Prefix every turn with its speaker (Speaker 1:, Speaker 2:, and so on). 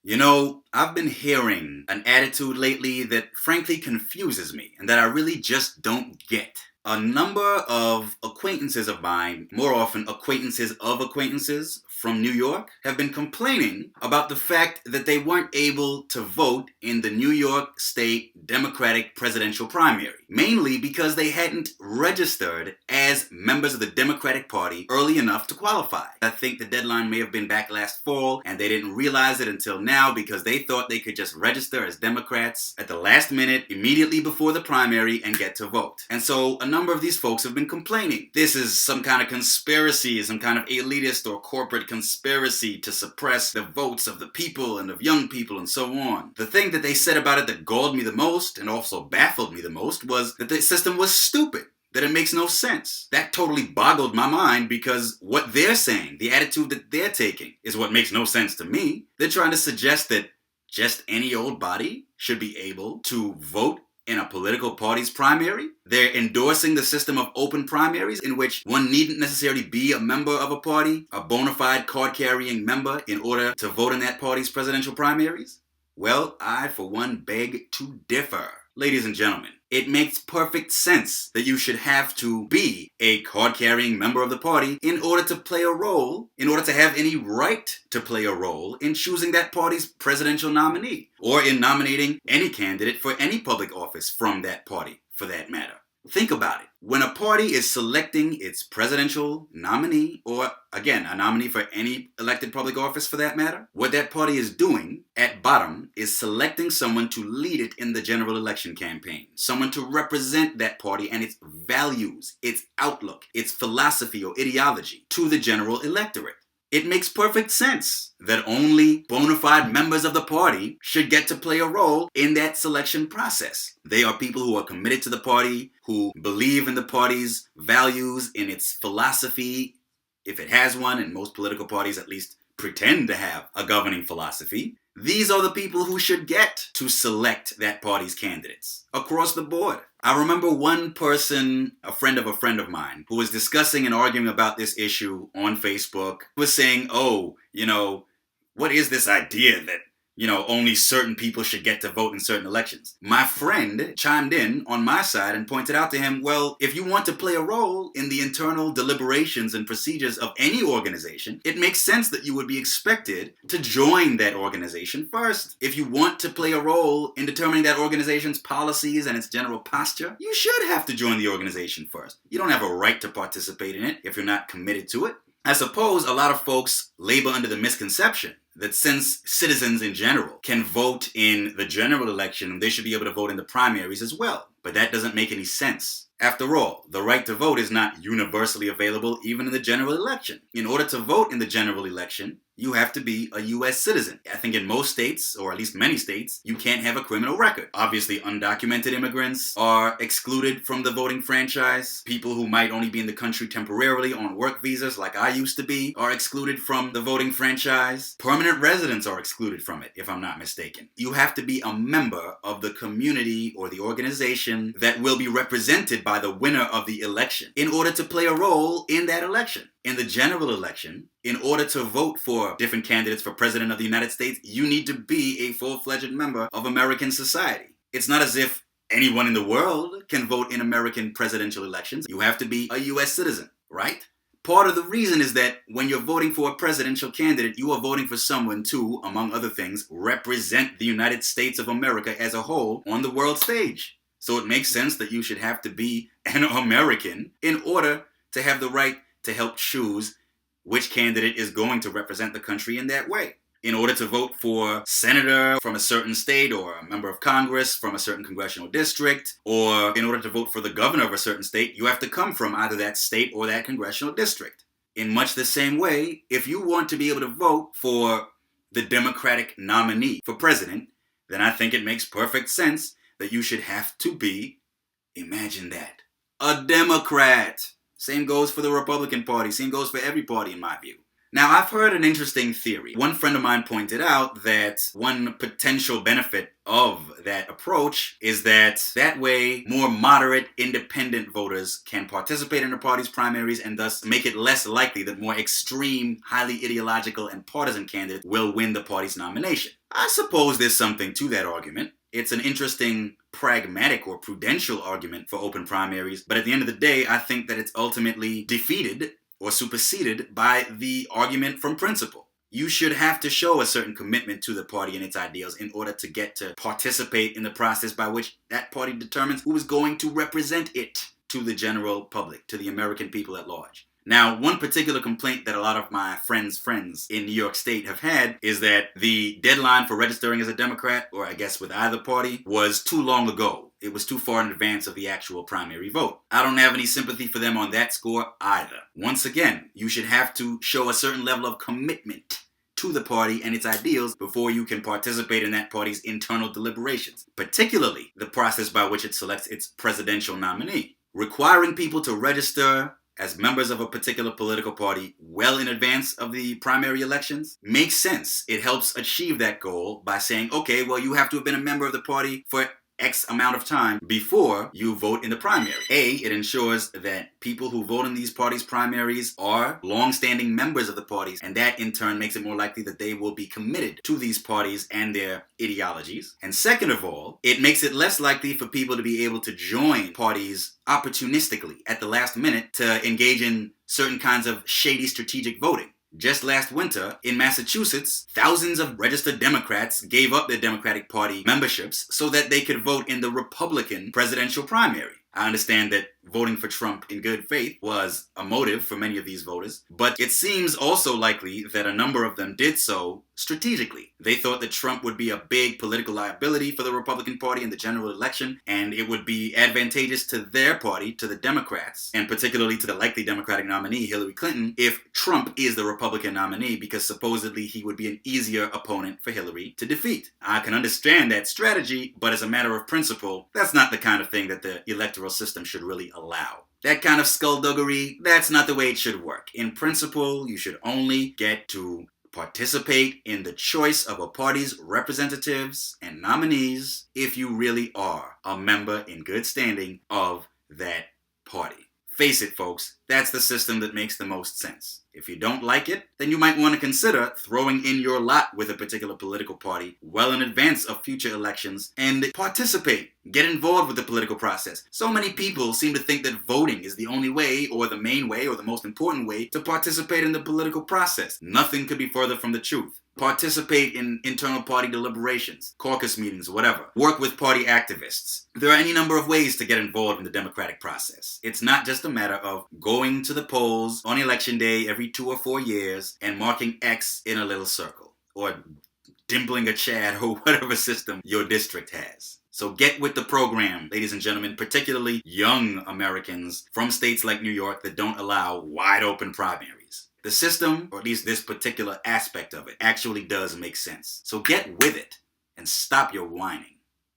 Speaker 1: You know, I've been hearing an attitude lately that frankly confuses me and that I really just don't get. A number of acquaintances of mine, more often acquaintances of acquaintances from New York, have been complaining about the fact that they weren't able to vote in the New York State Democratic presidential primary, mainly because they hadn't registered as members of the Democratic Party early enough to qualify. I think the deadline may have been back last fall, and they didn't realize it until now because they thought they could just register as Democrats at the last minute, immediately before the primary, and get to vote. And so a number of these folks have been complaining. This is some kind of conspiracy, some kind of elitist or corporate conspiracy to suppress the votes of the people and of young people and so on. The thing that they said about it that galled me the most and also baffled me the most was that the system was stupid. That it makes no sense. That totally boggled my mind because what they're saying, the attitude that they're taking, is what makes no sense to me. They're trying to suggest that just any old body should be able to vote in a political party's primary. They're endorsing the system of open primaries in which one needn't necessarily be a member of a party, a bona fide card-carrying member, in order to vote in that party's presidential primaries. Well, I, for one, beg to differ. Ladies and gentlemen, it makes perfect sense that you should have to be a card-carrying member of the party in order to play a role, in order to have any right to play a role in choosing that party's presidential nominee, or in nominating any candidate for any public office from that party, for that matter. Think about it. When a party is selecting its presidential nominee, or again, a nominee for any elected public office for that matter, what that party is doing at bottom is selecting someone to lead it in the general election campaign. Someone to represent that party and its values, its outlook, its philosophy or ideology to the general electorate. It makes perfect sense that only bona fide members of the party should get to play a role in that selection process. They are people who are committed to the party, who believe in the party's values, in its philosophy, if it has one, and most political parties at least pretend to have a governing philosophy. These are the people who should get to select that party's candidates across the board. I remember one person, a friend of mine, who was discussing and arguing about this issue on Facebook, was saying, what is this idea that, only certain people should get to vote in certain elections? My friend chimed in on my side and pointed out to him, well, if you want to play a role in the internal deliberations and procedures of any organization, it makes sense that you would be expected to join that organization first. If you want to play a role in determining that organization's policies and its general posture, you should have to join the organization first. You don't have a right to participate in it if you're not committed to it. I suppose a lot of folks labor under the misconception that since citizens in general can vote in the general election, they should be able to vote in the primaries as well. But that doesn't make any sense. After all, the right to vote is not universally available even in the general election. In order to vote in the general election, you have to be a U.S. citizen. I think in most states, or at least many states, you can't have a criminal record. Obviously, undocumented immigrants are excluded from the voting franchise. People who might only be in the country temporarily on work visas, like I used to be, are excluded from the voting franchise. Permanent residents are excluded from it, if I'm not mistaken. You have to be a member of the community or the organization that will be represented by the winner of the election in order to play a role in that election. In the general election, in order to vote for different candidates for President of the United States, you need to be a full-fledged member of American society. It's not as if anyone in the world can vote in American presidential elections. You have to be a U.S. citizen, right? Part of the reason is that when you're voting for a presidential candidate, you are voting for someone to, among other things, represent the United States of America as a whole on the world stage. So it makes sense that you should have to be an American in order to have the right to help choose which candidate is going to represent the country in that way. In order to vote for senator from a certain state or a member of Congress from a certain congressional district, or in order to vote for the governor of a certain state, you have to come from either that state or that congressional district. In much the same way, if you want to be able to vote for the Democratic nominee for president, then I think it makes perfect sense that you should have to be, imagine that, a Democrat. Same goes for the Republican Party. Same goes for every party in my view. Now, I've heard an interesting theory. One friend of mine pointed out that one potential benefit of that approach is that way more moderate, independent voters can participate in the party's primaries and thus make it less likely that more extreme, highly ideological, and partisan candidates will win the party's nomination. I suppose there's something to that argument. It's an interesting pragmatic or prudential argument for open primaries, but at the end of the day, I think that it's ultimately defeated or superseded by the argument from principle. You should have to show a certain commitment to the party and its ideals in order to get to participate in the process by which that party determines who is going to represent it to the general public, to the American people at large. Now, one particular complaint that a lot of my friends' friends in New York State have had is that the deadline for registering as a Democrat, or I guess with either party, was too long ago. It was too far in advance of the actual primary vote. I don't have any sympathy for them on that score either. Once again, you should have to show a certain level of commitment to the party and its ideals before you can participate in that party's internal deliberations, particularly the process by which it selects its presidential nominee. Requiring people to register as members of a particular political party well in advance of the primary elections makes sense. It helps achieve that goal by saying, okay, well, you have to have been a member of the party for X amount of time before you vote in the primary. It ensures that people who vote in these parties' primaries are long-standing members of the parties, and that in turn makes it more likely that they will be committed to these parties and their ideologies. And second of all, it makes it less likely for people to be able to join parties opportunistically at the last minute to engage in certain kinds of shady strategic voting. Just last winter, in Massachusetts, thousands of registered Democrats gave up their Democratic Party memberships so that they could vote in the Republican presidential primary. I understand that voting for Trump in good faith was a motive for many of these voters, but it seems also likely that a number of them did so strategically. They thought that Trump would be a big political liability for the Republican Party in the general election, and it would be advantageous to their party, to the Democrats, and particularly to the likely Democratic nominee, Hillary Clinton, if Trump is the Republican nominee, because supposedly he would be an easier opponent for Hillary to defeat. I can understand that strategy, but as a matter of principle, that's not the kind of thing that the electoral system should really allow. That kind of skullduggery, that's not the way it should work. In principle, you should only get to participate in the choice of a party's representatives and nominees if you really are a member in good standing of that party. Face it, folks, that's the system that makes the most sense. If you don't like it, then you might want to consider throwing in your lot with a particular political party well in advance of future elections and participate. Get involved with the political process. So many people seem to think that voting is the only way, or the main way, or the most important way to participate in the political process. Nothing could be further from the truth. Participate in internal party deliberations, caucus meetings, whatever. Work with party activists. There are any number of ways to get involved in the democratic process. It's not just a matter of going to the polls on election day every 2 or 4 years and marking X in a little circle, or dimpling a Chad, or whatever system your district has. So get with the program, ladies and gentlemen, particularly young Americans from states like New York that don't allow wide open primaries. The system, or at least this particular aspect of it, actually does make sense. So get with it and stop your whining.